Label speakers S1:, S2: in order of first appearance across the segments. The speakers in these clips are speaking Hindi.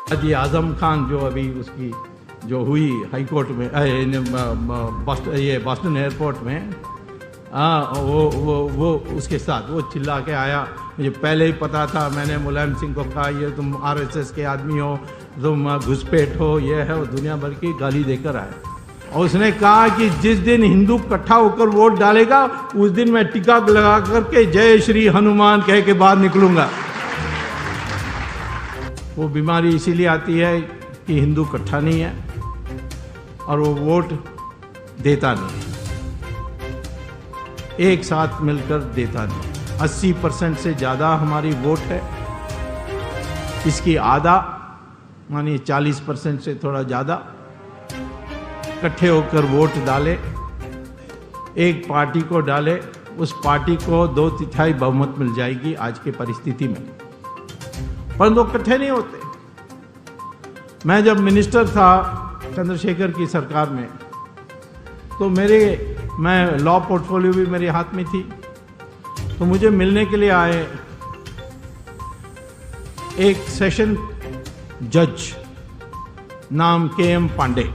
S1: ये आजम खान जो अभी उसकी जो हुई हाई कोर्ट में ये बॉस्टन एयरपोर्ट में, वो उसके साथ वो चिल्ला के आया। मुझे पहले ही पता था, मैंने मुलायम सिंह को कहा ये तुम आरएसएस के आदमी हो, तुम घुसपैठ हो, ये है, वो दुनिया भर की गाली देकर आया। और उसने कहा कि जिस दिन हिंदू इकट्ठा होकर वोट डालेगा उस दिन मैं टीका लगा करके जय श्री हनुमान कह के बाहर निकलूंगा। वो बीमारी इसीलिए आती है कि हिंदू इकट्ठा नहीं है और वो वोट देता नहीं, एक साथ मिलकर देता नहीं। 80% से ज़्यादा हमारी वोट है, इसकी आधा मानिए 40% से थोड़ा ज़्यादा इकट्ठे होकर वोट डाले, एक पार्टी को डाले, उस पार्टी को 2/3 बहुमत मिल जाएगी आज की परिस्थिति में, परंतु इकट्ठे नहीं होते। मैं जब मिनिस्टर था चंद्रशेखर की सरकार में, तो मैं लॉ पोर्टफोलियो भी मेरे हाथ में थी, तो मुझे मिलने के लिए आए एक सेशन जज नाम KM पांडे।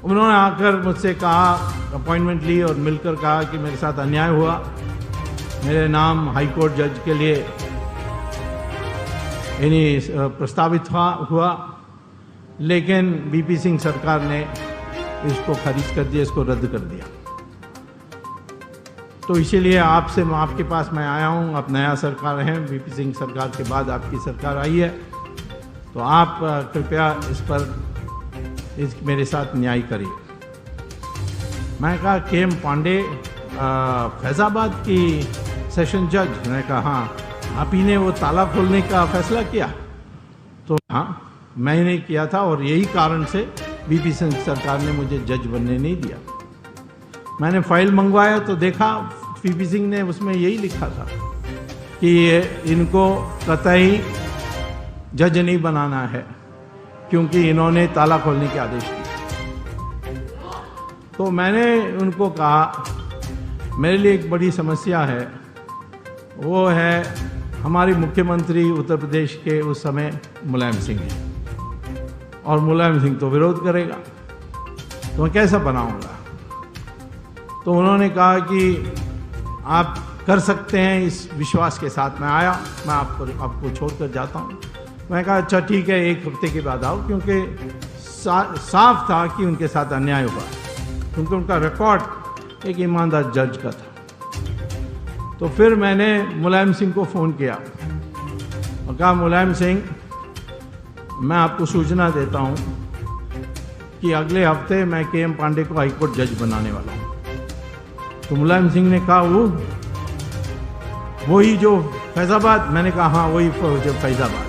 S1: उन्होंने आकर मुझसे कहा, अपॉइंटमेंट ली और मिलकर कहा कि मेरे साथ अन्याय हुआ, मेरे नाम हाई कोर्ट जज के लिए प्रस्तावित हुआ, लेकिन BP सिंह सरकार ने इसको खारिज कर दिया, इसको रद्द कर दिया। तो इसीलिए आपके पास मैं आया हूँ। आप नया सरकार हैं, BP सिंह सरकार के बाद आपकी सरकार आई है, तो आप कृपया इस पर मेरे साथ न्याय करिए। मैं कहा KM पांडे फैजाबाद की सेशन जज? मैंने कहा हाँ। आप ही ने वो ताला खोलने का फैसला किया? तो हाँ, मैंने किया था, और यही कारण से BP सिंह सरकार ने मुझे जज बनने नहीं दिया। मैंने फाइल मंगवाया तो देखा BP सिंह ने उसमें यही लिखा था कि इनको कतई जज नहीं बनाना है क्योंकि इन्होंने ताला खोलने के आदेश दिए। तो मैंने उनको कहा मेरे लिए एक बड़ी समस्या है, वो है हमारी मुख्यमंत्री उत्तर प्रदेश के उस समय मुलायम सिंह है, और मुलायम सिंह तो विरोध करेगा, तो मैं कैसा बनाऊंगा? तो उन्होंने कहा कि आप कर सकते हैं, इस विश्वास के साथ मैं आया। मैं आपको छोड़कर जाता हूँ। मैं कहा अच्छा ठीक है, 1 हफ्ते के बाद आओ, क्योंकि साफ था कि उनके साथ अन्याय हुआ, क्योंकि उनका रिकॉर्ड एक ईमानदार जज का था। तो फिर मैंने मुलायम सिंह को फ़ोन किया और कहा मुलायम सिंह, मैं आपको सूचना देता हूँ कि अगले हफ्ते मैं KM पांडे को हाईकोर्ट जज बनाने वाला हूँ। तो मुलायम सिंह ने कहा वही जो फैजाबाद? मैंने कहा हाँ वही जो फैजाबाद।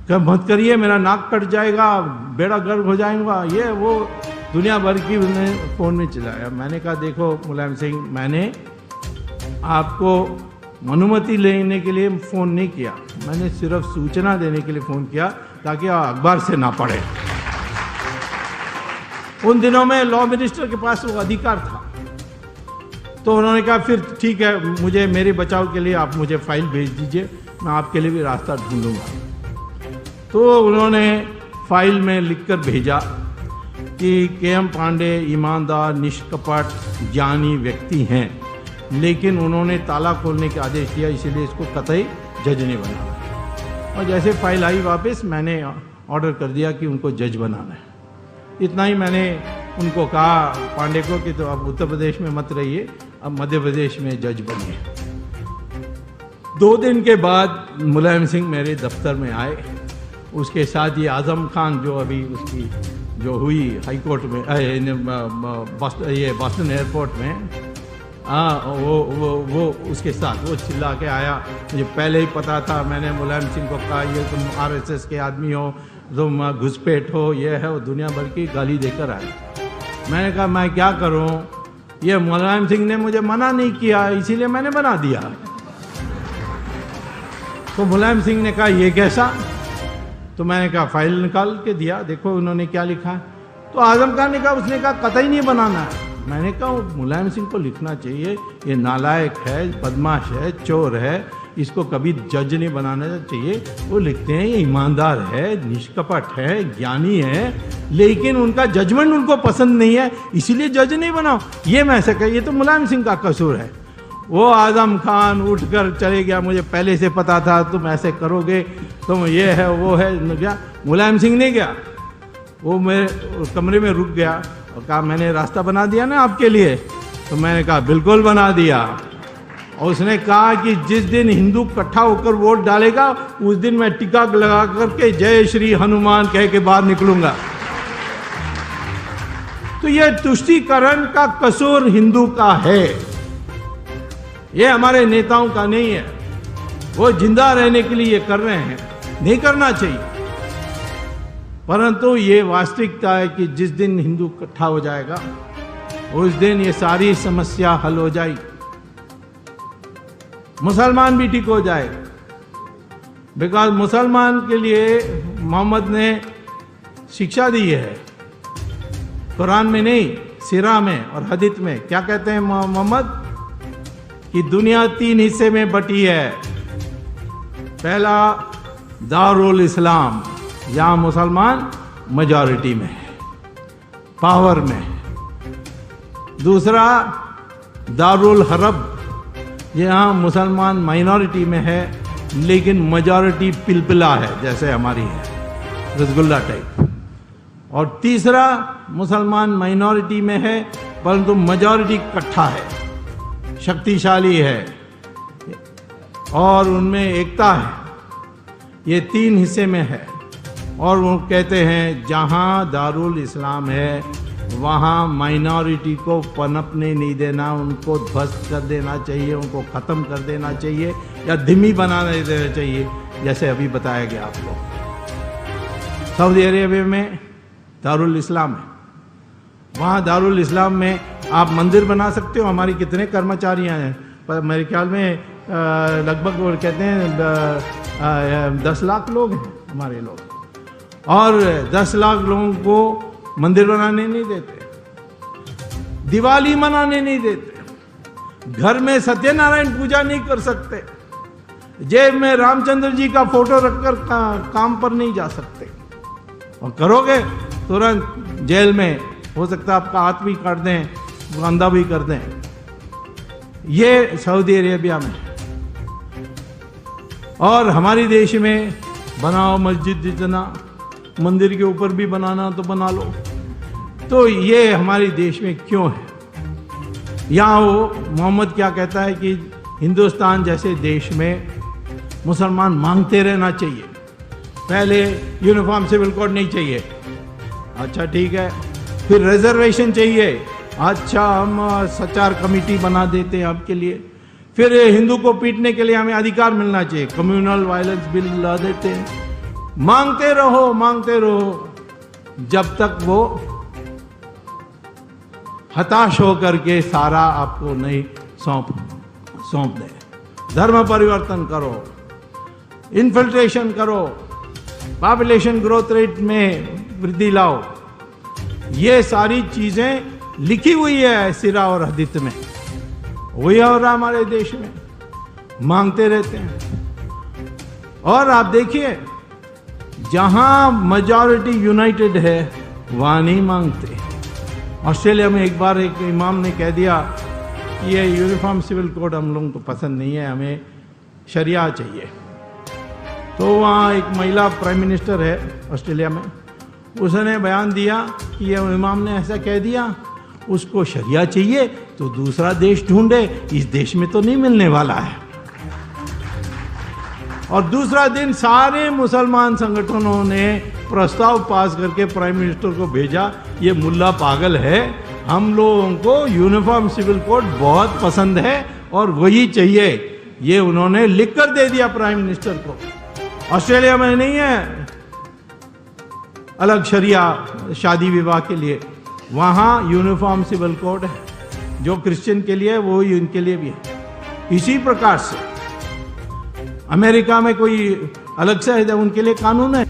S1: क्या मत करिए, मेरा नाक कट जाएगा, बेड़ा गर्क हो जाएगा, ये वो दुनिया भर की उन्हें फ़ोन में चलाया। मैंने कहा देखो मुलायम सिंह, मैंने आपको अनुमति लेने के लिए फ़ोन नहीं किया, मैंने सिर्फ सूचना देने के लिए फ़ोन किया ताकि आप अखबार से ना पढ़े। उन दिनों में लॉ मिनिस्टर के पास वो अधिकार था। तो उन्होंने कहा फिर ठीक है, मुझे मेरे बचाव के लिए आप मुझे फाइल भेज दीजिए, मैं आपके लिए भी रास्ता ढूंढूंगा। तो उन्होंने फाइल में लिखकर भेजा कि KM पांडे ईमानदार, निष्कपट, ज्ञानी व्यक्ति हैं, लेकिन उन्होंने ताला खोलने का आदेश दिया, इसीलिए इसको कतई जज नहीं बनाना। और जैसे फाइल आई वापस, मैंने ऑर्डर कर दिया कि उनको जज बनाना है। इतना ही मैंने उनको कहा पांडे को कि तो अब उत्तर प्रदेश में मत रहिए, अब मध्य प्रदेश में जज बनिए। 2 दिन के बाद मुलायम सिंह मेरे दफ्तर में आए, उसके साथ ये आजम खान जो अभी उसकी जो हुई हाई कोर्ट में ये बॉस्टन एयरपोर्ट में, वो उसके साथ वो चिल्ला के आया। मुझे पहले ही पता था, मैंने मुलायम सिंह को कहा ये तुम आरएसएस के आदमी हो, तुम घुसपैठ हो, ये है, वो दुनिया भर की गाली देकर आए। मैंने कहा मैं क्या करूं, ये मुलायम सिंह ने मुझे मना नहीं किया, इसीलिए मैंने बना दिया। तो मुलायम सिंह ने कहा ये कैसा? तो मैंने कहा फाइल निकाल के दिया, देखो उन्होंने क्या लिखा है। तो आजम खान ने कहा, उसने कहा कतई नहीं बनाना है। मैंने कहा मुलायम सिंह को लिखना चाहिए, ये नालायक है, बदमाश है, चोर है, इसको कभी जज नहीं बनाना चाहिए। वो लिखते हैं ये ईमानदार है, निष्कपट है, ज्ञानी है, लेकिन उनका जजमेंट उनको पसंद नहीं है, इसीलिए जज नहीं बनाओ। ये मैं ऐसा कह, ये तो मुलायम सिंह का कसूर है। वो आजम खान उठकर चले गया, मुझे पहले से पता था तुम ऐसे करोगे, तुम ये है वो है, क्या मुलायम सिंह नहीं गया, वो मेरे कमरे में रुक गया और कहा मैंने रास्ता बना दिया ना आपके लिए। तो मैंने कहा बिल्कुल बना दिया। और उसने कहा कि जिस दिन हिंदू इकट्ठा होकर वोट डालेगा उस दिन मैं टीका लगा करके जय श्री हनुमान कह के बाहर निकलूंगा। तो यह तुष्टीकरण का कसूर हिंदू का है, ये हमारे नेताओं का नहीं है। वो जिंदा रहने के लिए ये कर रहे हैं, नहीं करना चाहिए, परंतु ये वास्तविकता है कि जिस दिन हिंदू इकट्ठा हो जाएगा उस दिन ये सारी समस्या हल हो जाएगी, मुसलमान भी ठीक हो जाएगा। बिकॉज मुसलमान के लिए मोहम्मद ने शिक्षा दी है, कुरान में नहीं, सीरा में और हदीस में। क्या कहते हैं मोहम्मद कि दुनिया 3 हिस्से में बटी है। पहला दारुल इस्लाम, जहां मुसलमान मेजॉरिटी में है, पावर में है। दूसरा दारुल हरब, यहाँ मुसलमान माइनॉरिटी में है लेकिन मेजॉरिटी पिलपिला है, जैसे हमारी है, रसगुल्ला टाइप। और तीसरा मुसलमान माइनॉरिटी में है परंतु मेजॉरिटी इकट्ठा है, शक्तिशाली है और उनमें एकता है। ये 3 हिस्से में है। और वो कहते हैं जहाँ दारुल इस्लाम है वहाँ माइनॉरिटी को पनपने नहीं देना, उनको ध्वस्त कर देना चाहिए, उनको ख़त्म कर देना चाहिए या धीमी बनाने देना चाहिए, जैसे अभी बताया गया आपको। सऊदी अरेबिया में दारुल इस्लाम है, वहाँ दारुल इस्लाम में आप मंदिर बना सकते हो। हमारी कितने कर्मचारियाँ हैं, पर मेरे ख्याल में लगभग वो कहते हैं 10 लाख लोग हैं हमारे लोग, और 10 लाख लोगों को मंदिर बनाने नहीं देते, दिवाली मनाने नहीं देते, घर में सत्यनारायण पूजा नहीं कर सकते, जेब में रामचंद्र जी का फोटो रखकर काम पर नहीं जा सकते। और करोगे तुरंत जेल में, हो सकता है आपका हाथ भी काट दें, अंधा भी कर दें। ये सऊदी अरेबिया में। और हमारे देश में बनाओ मस्जिद, जितना मंदिर के ऊपर भी बनाना तो बना लो। तो ये हमारे देश में क्यों है? यहाँ वो मोहम्मद क्या कहता है कि हिंदुस्तान जैसे देश में मुसलमान मांगते रहना चाहिए। पहले यूनिफॉर्म सिविल कोड नहीं चाहिए, अच्छा ठीक है, फिर रिजर्वेशन चाहिए, अच्छा हम सचार कमेटी बना देते हैं आपके लिए, फिर हिंदू को पीटने के लिए हमें अधिकार मिलना चाहिए, कम्युनल वायलेंस बिल ला देते हैं। मांगते रहो जब तक वो हताश होकर के सारा आपको नहीं सौंप दे। धर्म परिवर्तन करो, इन्फिल्ट्रेशन करो, पॉपुलेशन ग्रोथ रेट में वृद्धि लाओ। ये सारी चीजें लिखी हुई है सीरा और हदीस में, वही हो रहा हमारे देश में। मांगते रहते हैं। और आप देखिए जहां मेजॉरिटी यूनाइटेड है वहां नहीं मांगते। ऑस्ट्रेलिया में एक बार एक इमाम ने कह दिया कि ये यूनिफॉर्म सिविल कोड हम लोगों को पसंद नहीं है, हमें शरिया चाहिए। तो वहाँ एक महिला प्राइम मिनिस्टर है ऑस्ट्रेलिया में, उसने बयान दिया कि ये इमाम ने ऐसा कह दिया, उसको शरिया चाहिए तो दूसरा देश ढूंढे, इस देश में तो नहीं मिलने वाला है। और दूसरा दिन सारे मुसलमान संगठनों ने प्रस्ताव पास करके प्राइम मिनिस्टर को भेजा, ये मुल्ला पागल है, हम लोगों को यूनिफॉर्म सिविल कोड बहुत पसंद है और वही चाहिए। ये उन्होंने लिख कर दे दिया प्राइम मिनिस्टर को। ऑस्ट्रेलिया में नहीं है अलग शरिया शादी विवाह के लिए, वहाँ यूनिफॉर्म सिविल कोड है, जो क्रिश्चियन के लिए वो इनके लिए भी है। इसी प्रकार से अमेरिका में कोई अलग से है, उनके लिए कानून है।